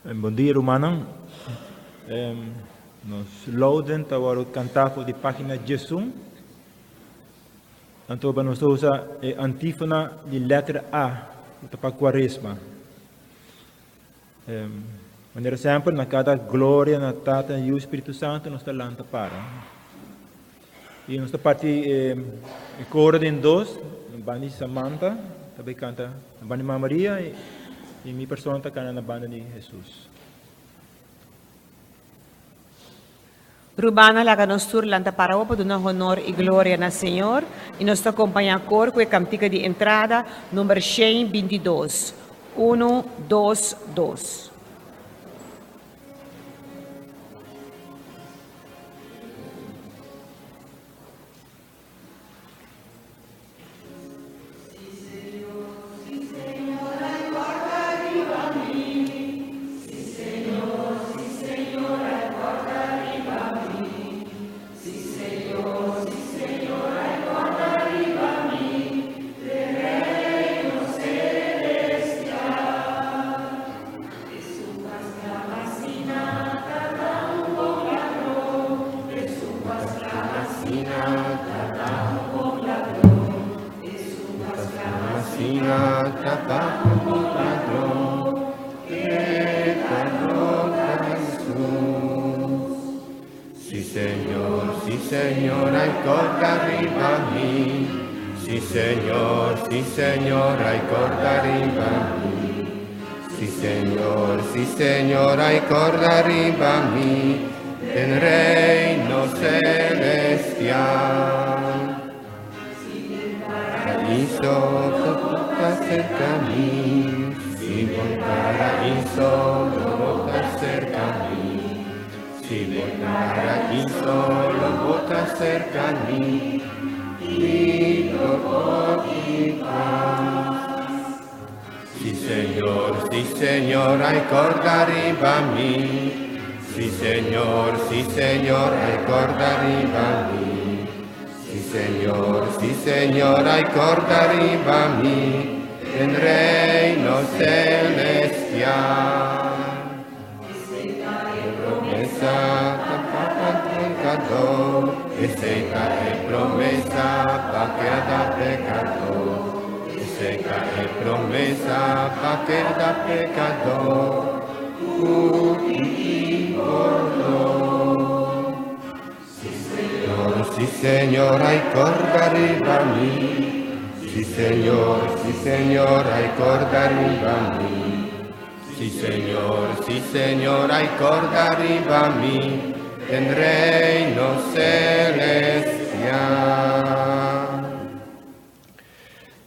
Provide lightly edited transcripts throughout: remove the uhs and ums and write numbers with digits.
Bom dia, Romanang. Nós louden para o cantar de página Jesus. Então, nós usa a antífona de letra A, para Quaresma. Maneira sempre, na cada glória, na Tata e o Espírito Santo, nós está lá para. E nós está parte em coro em dois, na banda de Samantha, também canta na banda de Maria e minha pessoa está cantando na banda de Jesus. Rubana la canostur lanta paraopo do honor e glória na Senhor e nos acompanha cor com a cantiga de entrada número 122. 1, 2, 2.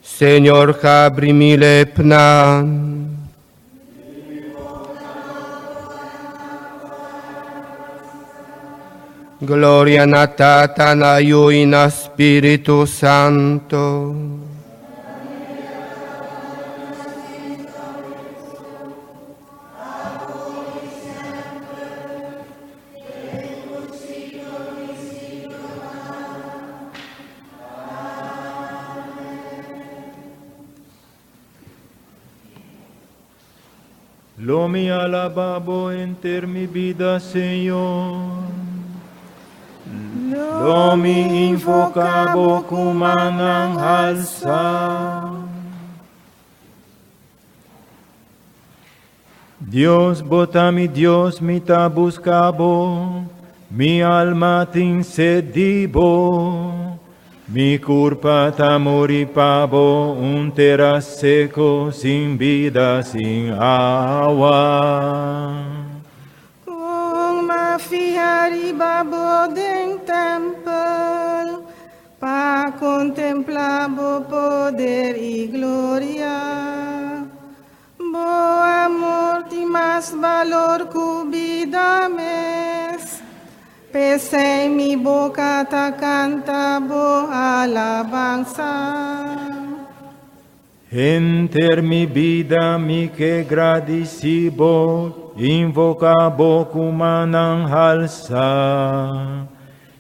Señor, abri lepna. Gloria na Tata, na Io e na Spirito Santo. Lo mi alababo enter mi vida, Señor. Lo mi invocabo kumanang halsa. Dios bota mi Dios mi ta buscabo, mi alma tin sedibo. Mi culpa ta moripabo, un terra seco, sin vida, sin agua. Kung mafihari babo den temple, pa contemplabo poder y gloria. Bo amor ti más valor cubida mes. Pese en mi boca ta cantabo alabanza. Enter mi vida mi que gradicibo, invocabo kumanang halsa.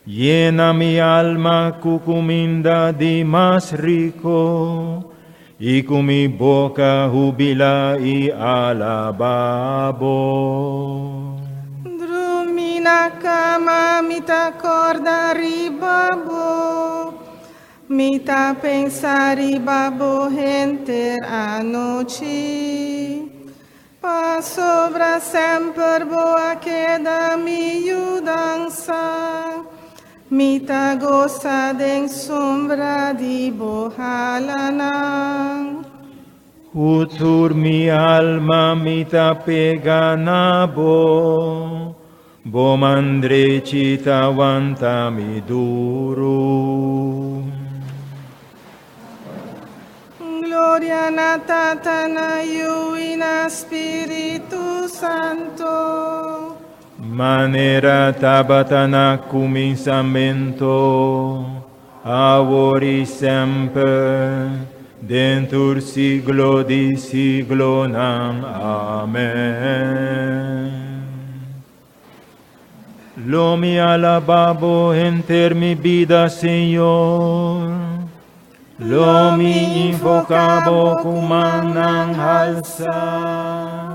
Llena mi alma cucuminda di más rico, y con mi boca jubila y alababo. Drumina kama mita corda ribabo, mita pensar ribabo enter anoche. Pa sobra sempre boa queda mi dança, mita goza den sombra di bohalanan. Utur mi alma mita peganabo, bomandre cita vanta mi duro. Gloria na Tata na Iu y na Spiritu Santo. Manera tabatana cominciamento, avori semper, dentur siglo di siglo nam. Amen. Lo mi alababo enter mi vida, Señor. Lo mi invocabo cumanang alza.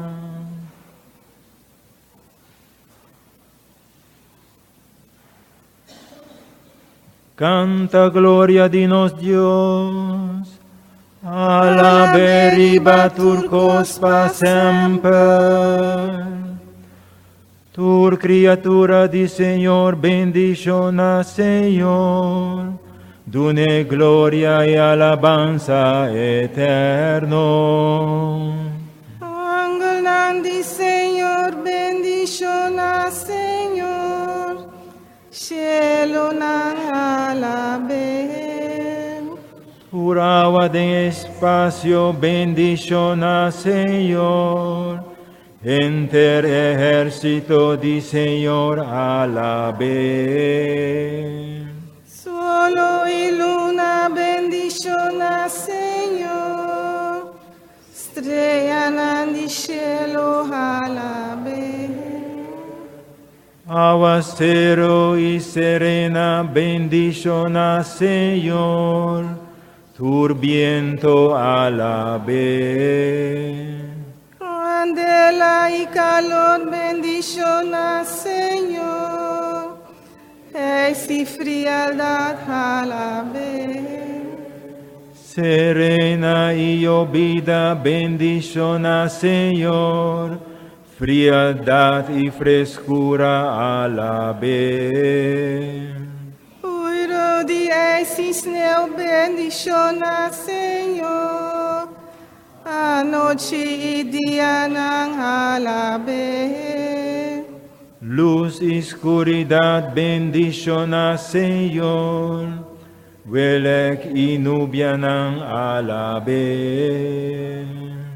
Canta gloria dinos Dios, alaberiba turcos pa semper. Tur criatura di Señor, bendiciona Señor, dune gloria y alabanza eterno. Ángel di Señor, bendiciona Señor, cielo nan alaben. Purava de espacio, bendiciona Señor, enter ejército di Señor alaben. Solo y luna bendiciona Señor, estrella nan di cielo alaben. Aguacero y serena, bendiciona Señor, turbiento alaben. Candela y calor bendiciona Señor, y frialdad alaben. Serena y llovida, bendiciona Señor, frialdad y frescura alaben. Uiro di cisneu bendiciona Señor, anoche y día nan alaben. Luz y oscuridad, bendiciona Señor, velek y nubianan alaben.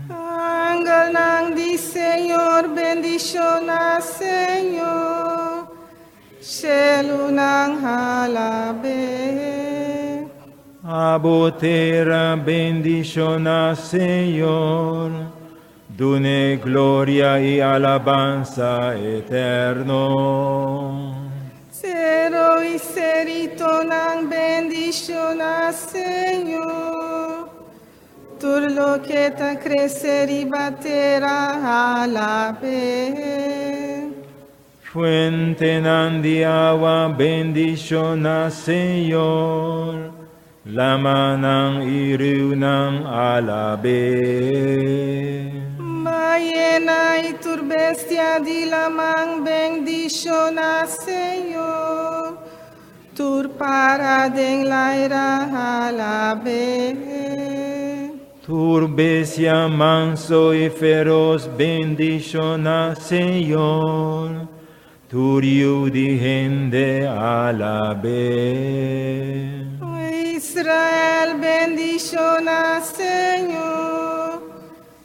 Ángel nan di Señor, bendiciona Señor, cielo nan alaben. Abotera, bendiciona Señor, dune gloria y alabanza eterno. Cero y cerito nan bendiciona Señor, turlo que ta crecer y batera alaben. Fuente nan di agua, bendiciona Señor, lamanang irunang alaben. Ballena y turbestia di lamang bendiciona Señor, tur paraden laira alaben. Turbesia manso y feroz, bendiciona Señor, turiu di gente alaben. Israel bendiciona Señor,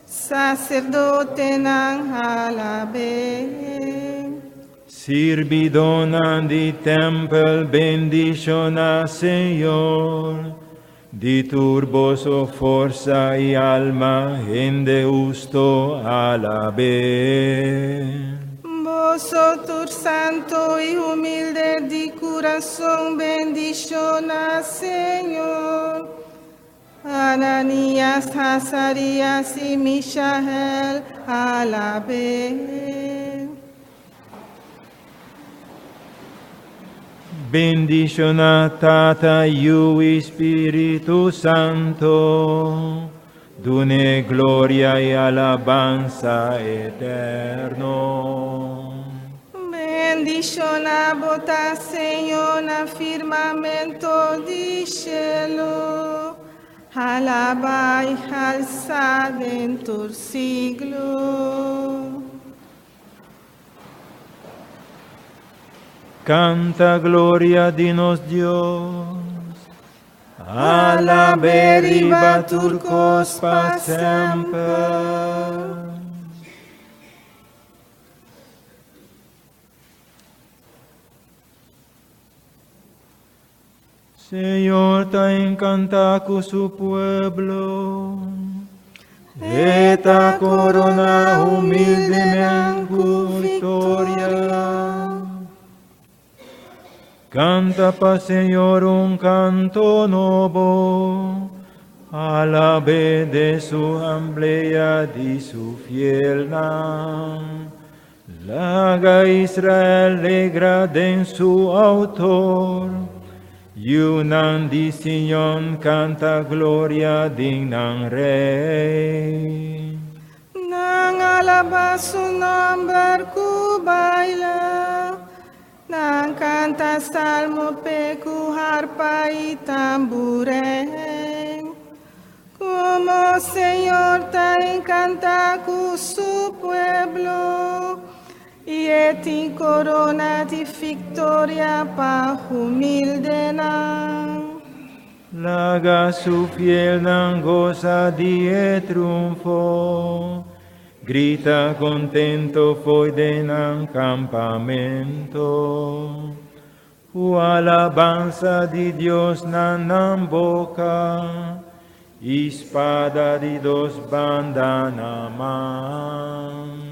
sacerdote nan alaben. Sirvidona di temple, bendiciona Señor, di turboso forza y alma, gente justo alaben. Vosotros santo y humilde di corazón, bendiciona Señor, Ananías, Azarías y Misael a la vez. Bendicionat Tata Iui Spiritus Santo, dune gloria y alabanza eterno. Bendicionabota, Señor, na firmamento di cielo, alaba y alzad en tu siglo. Canta gloria dinos Dios, alaberiba turcos pa semper. Señor, te encanta con su pueblo, eta corona humildemente con victoria. Canta pa Señor un canto nuevo, alabe de su asamblea di su fiel nam. Laga Israel legra den su autor, Yunan di Sion canta gloria dignan rey. Nang alaba su nombre ku baila, nang canta salmo peku harpa y tamburén. Como Señor te encanta con su pueblo, y eti corona di victoria pa humilde nan. Laga su fiel nan goza di triunfo, grita contento foi denan campamento. Fu alabanza di Dios nan boca, espada di dos bandas na man.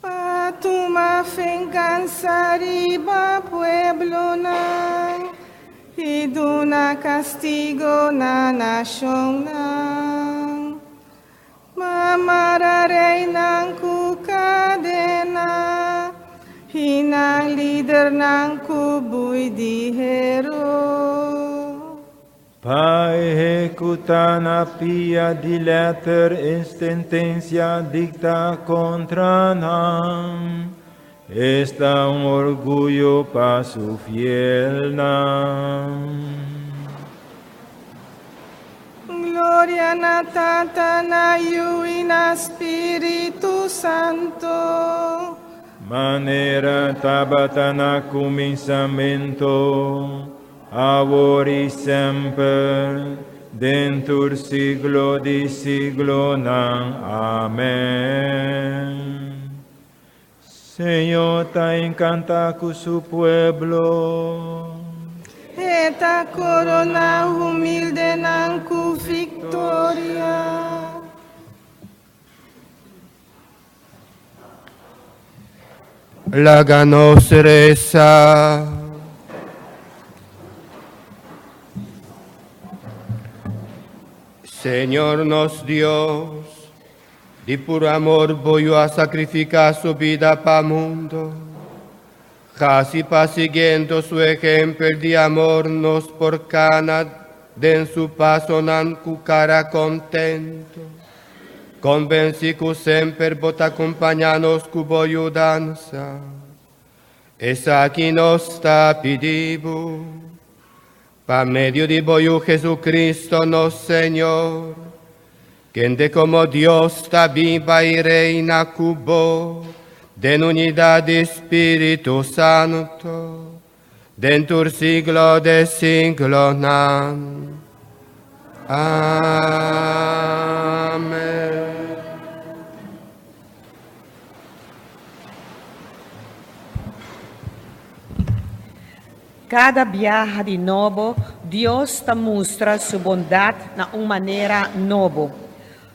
Patuma venganza riba pueblo nan, y duna castigo na nación nan. Mamara reina ku cadena, hinang líder ng kubuy di hero. Pa ejecutar na pia di letter in sentencia dicta contra nam, está un orgullo pa su fiel nam. Gloria na Tata na Iui na Spiritu Santo. Manera tabata na cominciamento, avori semper, dentur siglo di siglo nan. Amen. Señor, te encanta con su pueblo, Eta corona humilde ng ku victoria. Laga nos reza. Señor nos Dios, de puro amor voy a sacrificar su vida para el mundo. Casi pa siguiendo su ejemplo de amor nos por cana den su paso nan cu cara contento. Convenci cu sempre bot acompañanos cu boyu danza. Esa aquí nos está pidibu. Pa medio de boyu Jesucristo nos Señor. Quien de como Dios está viva y reina cubo. Den unidad de Espíritu Santo, dentur siglo de siglo nan. Amén. Cada viaja de novo, Deus te mostra sua bondade na uma maneira nova.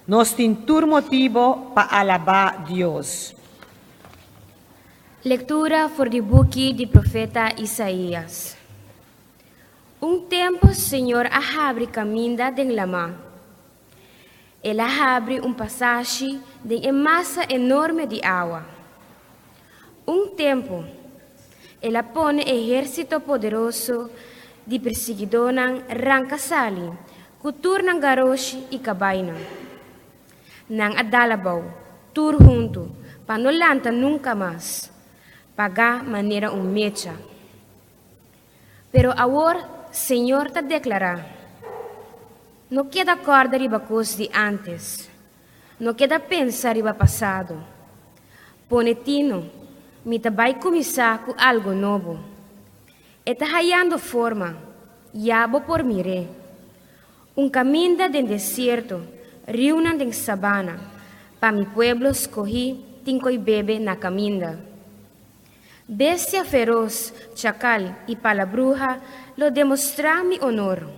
Nós temos motivo para alabar Deus. Lectura voor de boekje de profeta Isaías. Un tempo, Senhor, abre caminda den lama. Ela abre passagem de massa enorme de água. Um tempo, ela põe exército poderoso de perseguidores rancasali, que tornam garoche e cabaina. Nang adalabau, tur junto, para não lanta nunca mais, pagar maneira mecha. Pero agora, Senhor te declara, não queda corda riba coisa de antes, não queda pensar riba passado. Ponetino, me vai começar com algo novo. Está hallando forma, yabo por mire. Caminho del deserto, reúnan de sabana, para mi pueblo escogí, tinco y bebe na caminda. Bestia feroz, chacal y palabruja, lo demostra mi honor.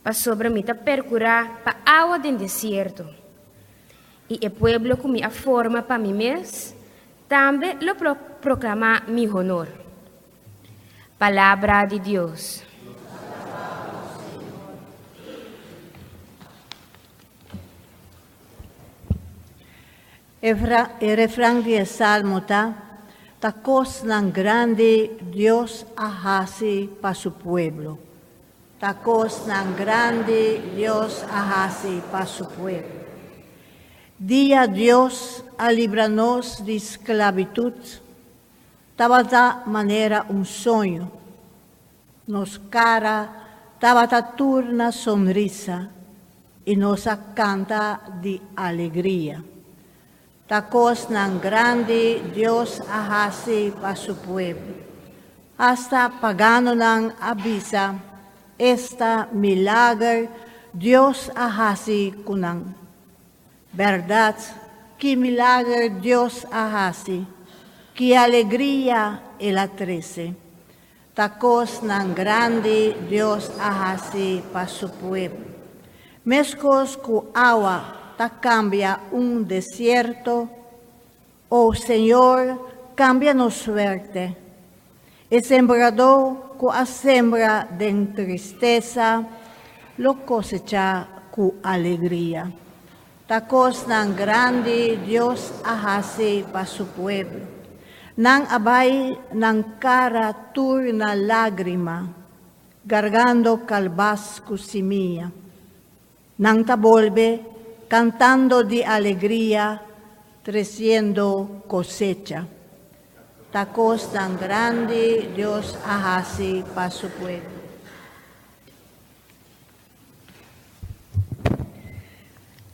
Pa sobre mi ta percurar pa agua del desierto. Y el pueblo con mi forma pa mi mes, también lo proclama mi honor. Palabra de Dios. El refrán del Salmo tacos ng grande Dios ahasi para su pueblo. Tacos ng grande Dios ahasi para su pueblo. Día Dios a libranos de esclavitud. Tabata manera sonho. Nos cara tabata turna sonrisa y nos canta de alegría. Tacos ng grande Dios ahasi para su pueblo. Hasta pagano ng abisa, esta milagro Dios ahasi kunang. Verdad, que milagro Dios ahasi, que alegría el atrece. Tacos ng grande Dios ahasi para su pueblo. Mescos cu agua ta cambia desierto, oh Señor, cambia-nos suerte. El sembrador cu a sembra de tristeza, lo cosecha cu alegría. Tacos ng grande Dios ahasi para su pueblo. Nang abay ng cara turna lágrima, gargando calbas cu simia. Nang tabolbe, cantando de alegría, creciendo cosecha. Tacos tan grande Dios ahasi para su pueblo.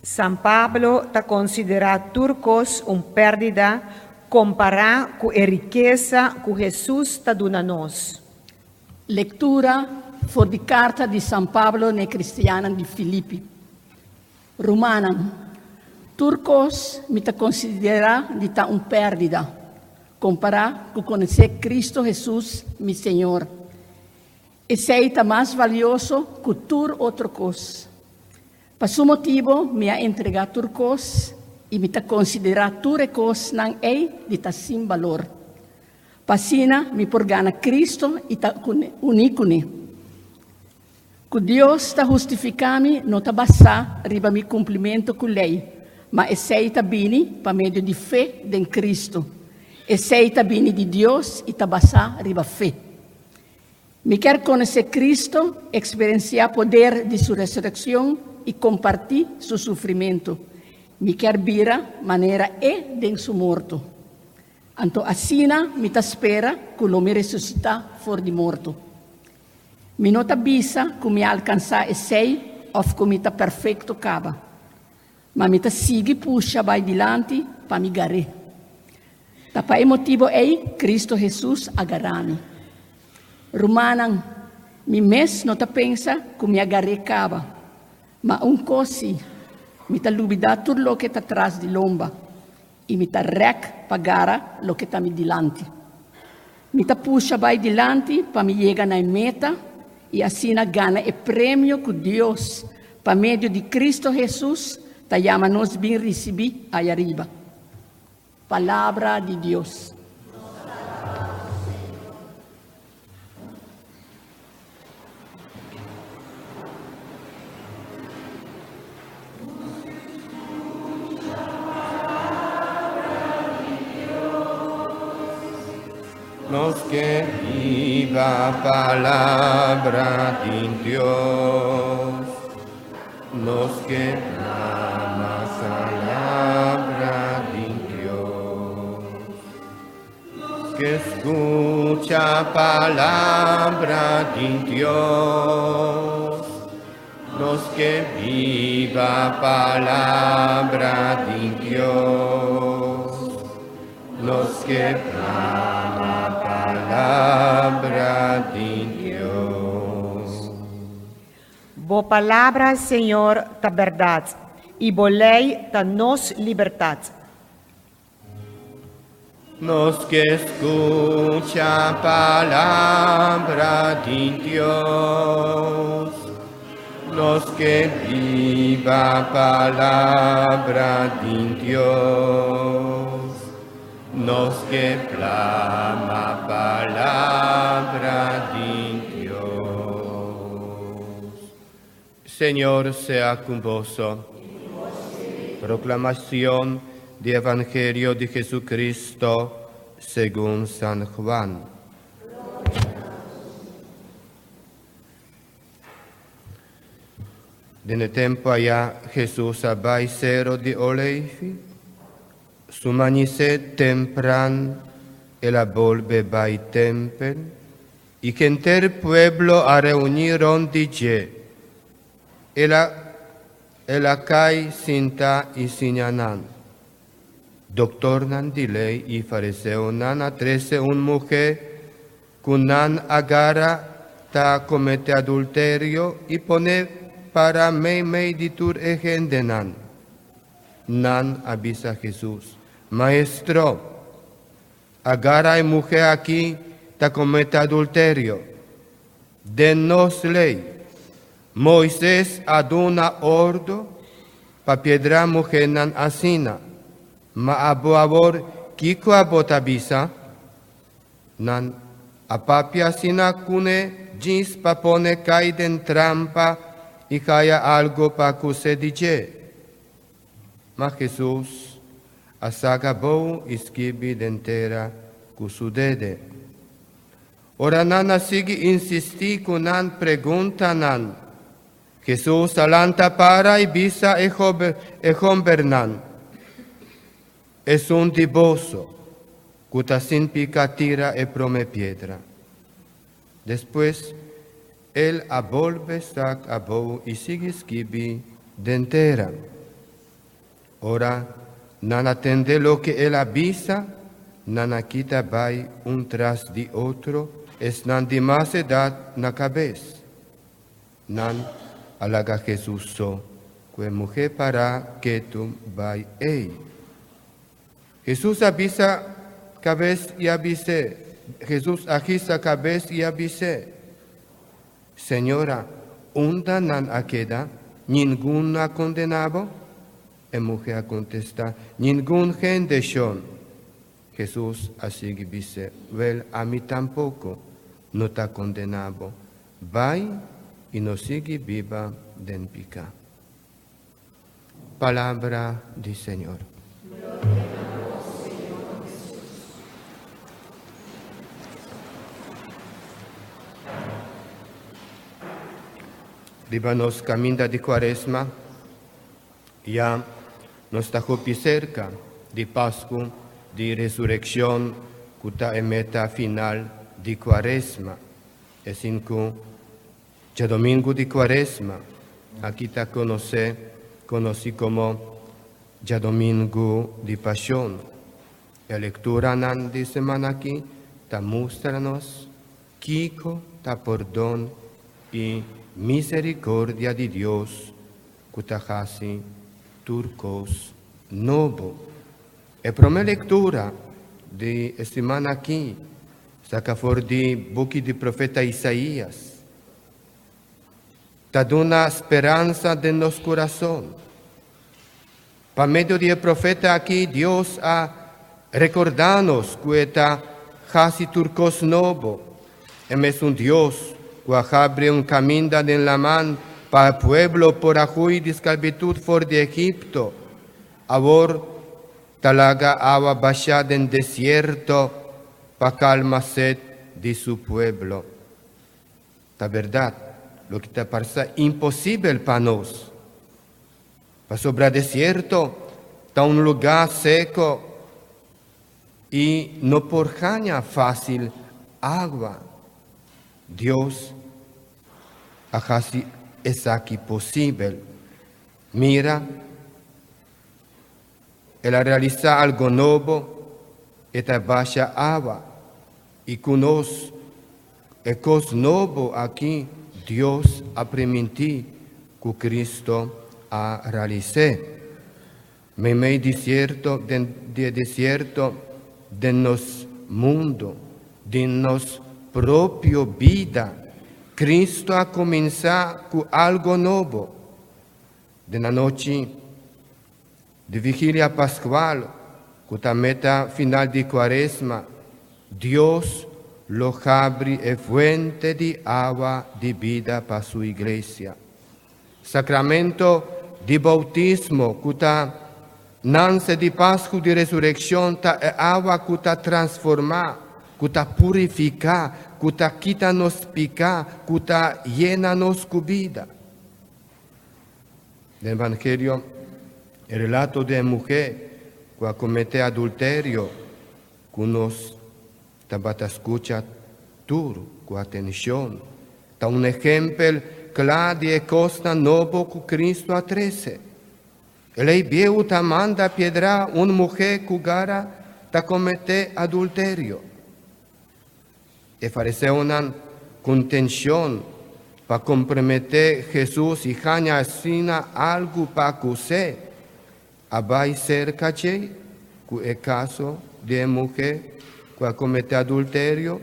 San Pablo ta considera turcos pérdida comparado con la riqueza que Jesús ta dona nos. Lettura for di carta di San Pablo nei cristiani di Filippi. Romanan, turcos mi ta considera di ta perdida, compará con conocer Cristo Jesús, mi Señor. E sei ta más valioso que tur otro cos. Per su motivo mi ha entregado turcos e mi ta considera ture cos nan ei di ta sin valor. Pasina mi porgana Cristo e ta unicuni. Que Deus ta justificami non ta bassa riba mi cumprimento con lei, ma e sei ta bini pa medio di fe den Cristo. E sei ta bini di Deus e ta bassa riba fe. Mi quer conocer Cristo, experienciar poder de su resurrección e compartir su sufrimiento. Mi quer bira manera den su morto. Anto assina mi ta spera che lo mi resuscita for di morto. Mi nota bisa come alcançar e sei of come ta perfeito caba. Ma mi ta sigi pusha vai dilanti pa mi gare. Ta pa e motivo ei Cristo Jesus agarami. Romanan, mi mes nota pensa come agare caba. Ma cosi, mi ta lubida tur lo che ta tras di lomba. E mi ta rec pagara lo che ta mi dilanti. Mi ta pusha vai dilanti pa mi llega na meta. E assim gana e prêmio que Deus, por meio de Cristo Jesus, te chama nos bem receber aí arriba. Palavra de Deus. nos que viva palabra de Dios, nos que ama palabra de Dios, que escucha palabra de Dios, nos que viva palabra de Dios, los que ama palabra de Dios. Bo palavra, Senhor, ta verdade, e bo lei ta nos libertad. Los que escucha palabra de Dios, los que viva palabra de Dios, los que clama palabra de Dios. Señor sea con vos. Proclamación del Evangelio de Jesucristo según San Juan. Nel tempo allá Jesús va al cerro de Olivi. Su mañana temprano, él volve al templo y que entero pueblo a reuniron de allí. Él cae sinta y señalan. Doctor nan de ley y fariseo nan atrece una mujer con nan agarra ta comete adulterio y pone para me de tur ejendenan. Nan avisa a Jesús. Maestro, agarra a mujer aquí, ta comete adulterio. Denos ley. Moisés aduna ordo, pa piedra mujer nan asina. Ma abo abor, kiko abot avisa, nan apapia asina kune, jins pa pone caiden trampa, y haya algo pa cuse dice. Ma Jesús asagabou isquibi dentera cusudede. Ora nana sigue insisti kunan pregunta nan. Jesús alanta para y visa ejombernan. Es un diboso, cuta sin pica tira e prome piedra. Después, él avolve sac abou y sigue esquibi dentera. Ora, nan atende lo que él avisa, nan quita vai un tras de otro, es nan de más edad na cabeza. Nan alaga Jesús so, que mujer para que tu vai ei. Jesús avisa cabeza y avise. Jesús agisa cabeza y avise. Señora, ¿unda nan aqueda? ¿Ninguna condenado? Y mujer contesta, ningún gente son. Jesús así dice, well, a mí tampoco, no está condenado. Vai y no sigue viva den pica. Palabra del Señor. Líbanos camina de Cuaresma, ya nos está cerca de Pascua, de resurrección, que está en meta final de Cuaresma. Es cinco, ya domingo de Cuaresma, aquí está conocí como ya domingo de Pasión. La lectura de semana aquí, ta muéstranos, Kiko, ta perdón y misericordia de Dios, Kutahasi, Turcos, Novo. La primera lectura de esta semana aquí, saca for de book de profeta Isaías. Ta dona esperanza de nos corazón. Por medio del profeta aquí, Dios ha recordanos que está casi Turcos Novo. Es un Dios que abre un camino en la mano para el pueblo por ajuy de esclavitud fuera de Egipto. Ahora talaga agua bajada en desierto para calma sed de su pueblo. La verdad, lo que te parece imposible para nosotros. Para sobre el desierto, está un lugar seco y no porjaña fácil agua. Dios hace es aquí posible. Mira, Él realiza algo nuevo, esta baja agua, y conoce el cos nuevo aquí, Dios ha permitido que Cristo a realizar. Me desierto, de desierto, de nos mundo, de nos propia vida, Cristo ha comenzado con algo nuevo. De la noche de vigilia pascual, con la meta final de Cuaresma, Dios lo abre e fuente de agua de vida para su iglesia. Sacramento de bautismo, que ta nace de Pascua de resurrección, ta agua que ta transforma, que ta purifica, que ta quita nos pica, que ta llena nos con vida. El Evangelio, el relato de mujer que comete adulterio, que nos tabata escucha todo con atención. Ta un ejemplo claro de cosa nueva que Cristo atrece. Ele viu ta manda piedra una mujer que gara ta comete adulterio. E farece una contención para comprometer Jesús y hanya asina algo para que se abai cerca de que es caso de mujer que comete adulterio,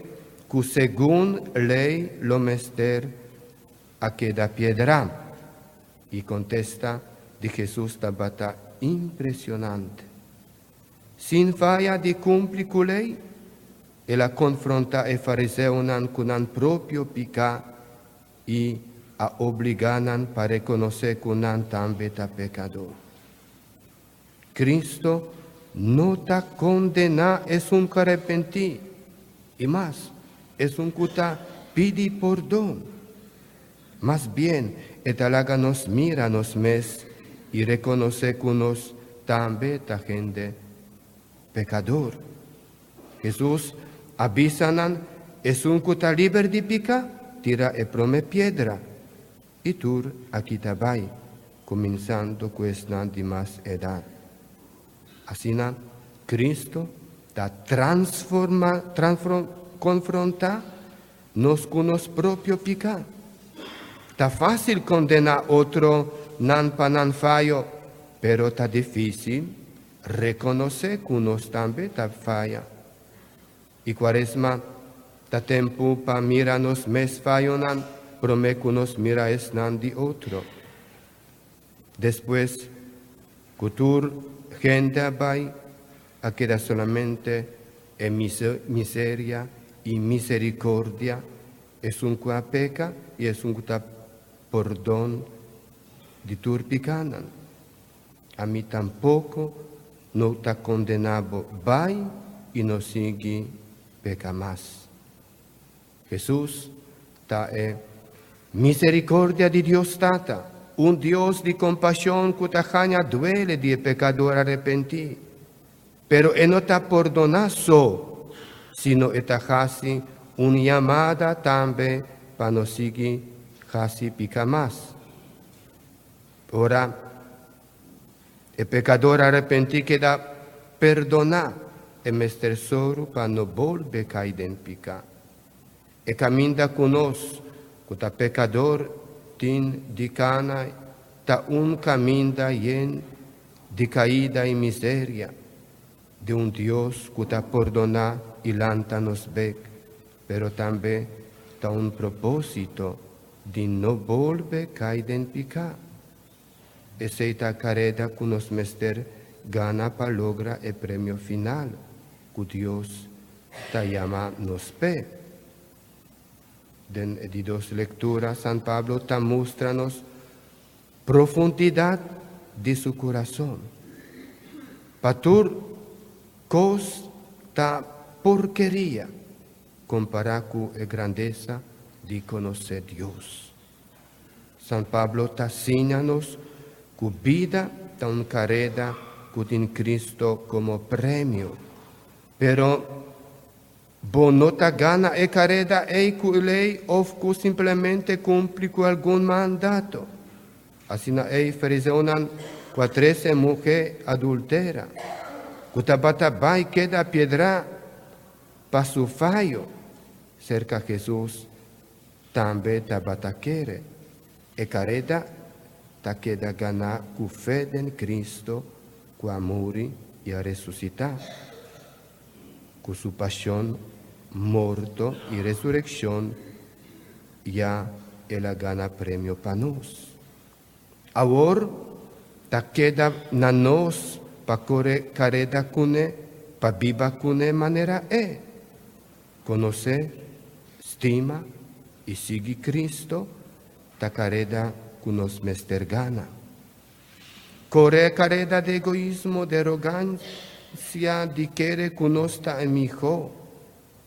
que según ley lo mester a queda piedra. Y contesta de Jesús tabata impresionante. Sin falla de cumplir con ley, ella confronta el fariseo con un propio pecado y a obliganan para reconocer que un también está pecador. Cristo no está condenado, es un que arrepentí, y más, es un que está pide perdón. Más bien, etalaga nos mira nos mes y reconoce que nos también está gente pecador. Jesús avisanan, es un que está libre de pica, tira e prome piedra. Y tú aquí tabai, comenzando cuesta de más edad. Así Cristo está confronta nos con nos propio pica. Está fácil condenar otro nan panan fallo, pero está difícil reconocer que nos también está falla. Y Cuaresma está tiempo para mirarnos mes fallo nan, prome que nos mira es nan de otro. Después, cultura, gente abai, a queda solamente en miseria y misericordia, es un que peca y es un que perdón de turpicanan. A mí tampoco no está condenado, vai y no sigue peca más. Jesús está misericordia de Dios tata, un Dios de compasión que tajaña duele de pecador arrepentido, pero Él no está perdonado, sino está casi una llamada también para no seguir casi pica más. Ahora, el pecador arrepentido queda perdonado, el mester solo para no volver a caer en pica. E camina con nosotros, que el pecador tin de cana, ta un camino lleno de caída y miseria, de un Dios que te perdona y lanta nos ve, pero también está un propósito de no volver a caer en pica. Esa carrera que nos mester gana para lograr el premio final, que Dios te llama nos ve. De dos lecturas, San Pablo te muéstranos profundidad de su corazón. Patur cos ta porquería comparada con la grandeza de conocer Dios. San Pablo te enseña-nos que vida tan careda que en Cristo como premio, pero vos no te gana e careda e que lei o que simplemente cumpre con algún mandato. Así no hay fariseonan 13 mujeres adulteras, que te bata y queda piedra para su fallo. Cerca de Jesús también te bata quiere. E careda te queda ganar con fe en Cristo, con amor y a resucitar. Con su pasión, muerto y resurrección, ya él gana premio para nos. Ahora, te queda na nos para correr carrera con él, para vivir con él manera conocer, estima y seguir Cristo, te carrera con nos mester gana. Correr carrera de egoísmo, de arrogancia, de querer que nos está en mi hijo,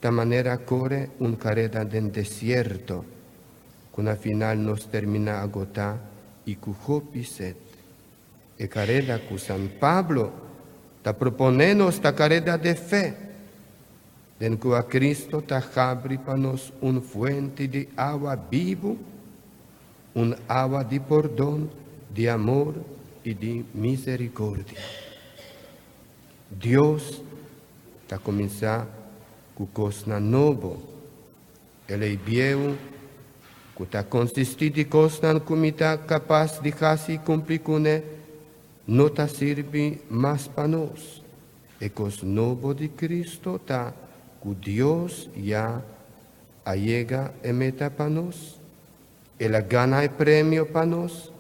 de manera corre un carrera del desierto, que al final nos termina agotar y cujopi sed. E carrera que San Pablo te propone esta carrera de fe, en que a Cristo te abre para nos una fuente de agua vivo, un agua de perdón, de amor y de misericordia. Dios te comienza con cosas nuevas. Él es viejo, que te consiste de cosas que me está capaz de hacer cumplir con él, no te sirve más para nos. Y cosas nuevas de Cristo está que Dios ya llega y meta para nos. Él gana el premio para nos,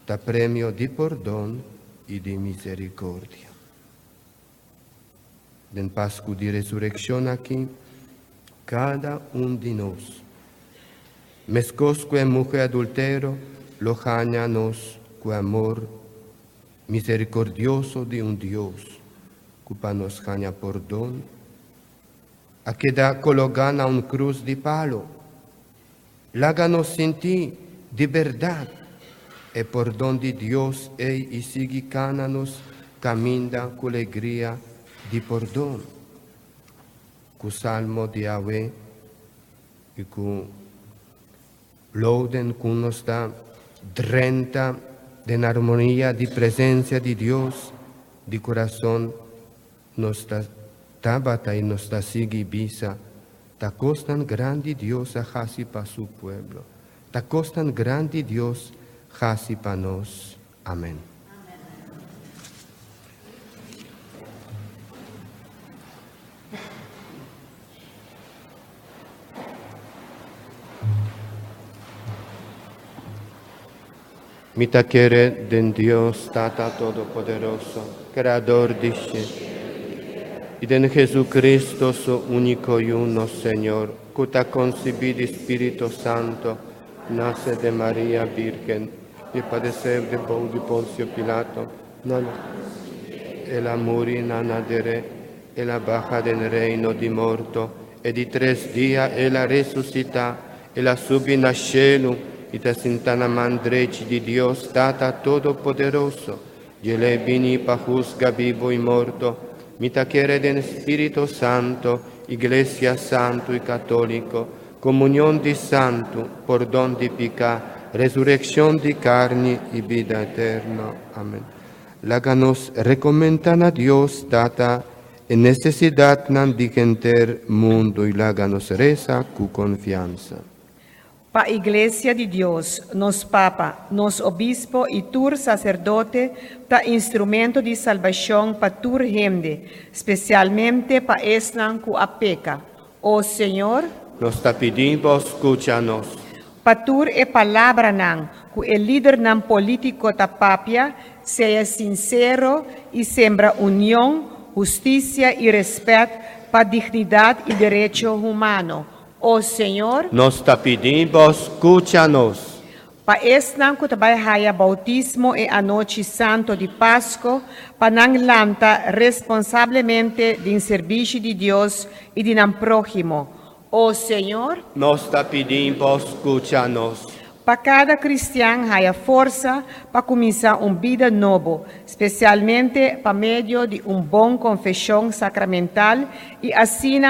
el premio de perdón y de misericordia. En Pascua de Resurrección aquí, cada uno de nos, mescos con mujer adultero, lo nos con amor misericordioso de un Dios, que para nos jaña perdón, a queda colocada una cruz de palo, láganos sentir de verdad, el perdón de Dios y sigue cánanos, camina con alegría de perdón. Con salmo de Yahweh y con loden con nos da 30 de armonía de presencia de Dios, de corazón nos da tabata y nos da sigue visa, ta costan grande Dios a hasi para su pueblo, ta costan grande Dios hasi para nos. Amén. Mita quiere den Dios Tata Todopoderoso, Creador de y den Jesucristo su único y uno Señor, que te concebido Espíritu Santo, nace de María Virgen, y padecer de Poncio Pilato, el amor y nanadere, e la baja del reino di morto, e di 3 días e la resucita, e la subi na cielo, y te sintana mandreci di Dios Tata Todopoderoso, y él vini pa juzga vivo y muerto, mita quiere den Espíritu Santo, Iglesia Santo y Católico, comunión de santo, perdón de pecado, resurrección de carne y vida eterna. Amén. Láganos recomendan a Dios Tata, en necesidad nan de gente mundo y láganos reza con confianza. Pa Iglesia de Dios, nos Papa, nos Obispo y tur sacerdote, ta instrumento de salvación pa tur gente, especialmente pa esnan cu apeca. Oh Señor, nos ta pedimos, escúchanos. Pa tur e palabra nan, cu el líder nan político ta papia, sea sincero y sembra unión, justicia y respeto pa dignidad y derecho humano. Oh Señor, nos te pedimos, escúchanos. Pa esnang kutabay haya bautismo e anoche santo de Pasco, panang lanta responsablemente din servicio de Dios y din prójimo. Oh Señor, nos te pedimos, escúchanos. pa cada cristiano haya força para começar vida novo, especialmente pa meio de bom confissão sacramental e assim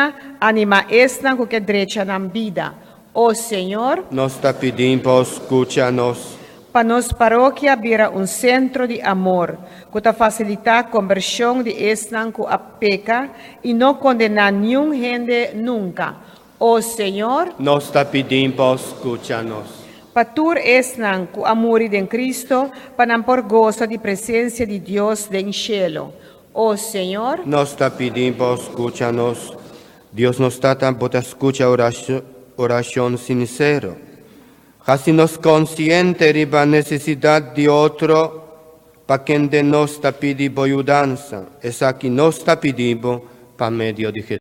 anima esnang que derecha na vida. Oh Senhor, Nos te pedimos, escúchanos. para nos paróquia vira centro de amor, que ta facilita a conversão de esnang que a peca e não condena nenhum gente nunca. Oh Senhor, Nos te pedimos, escúchanos. Patur esnang ku amuri de Cristo, panampor gozo de presencia de Dios en cielo. Oh Señor, Nos te pedimos, escúchanos. Dios nos trata por escucha oración sincero. Así nos consciente de la necesidad de otro, para quien de nos te pide ayudanza. Es aquí nos te pedimos, para medio de Jesús.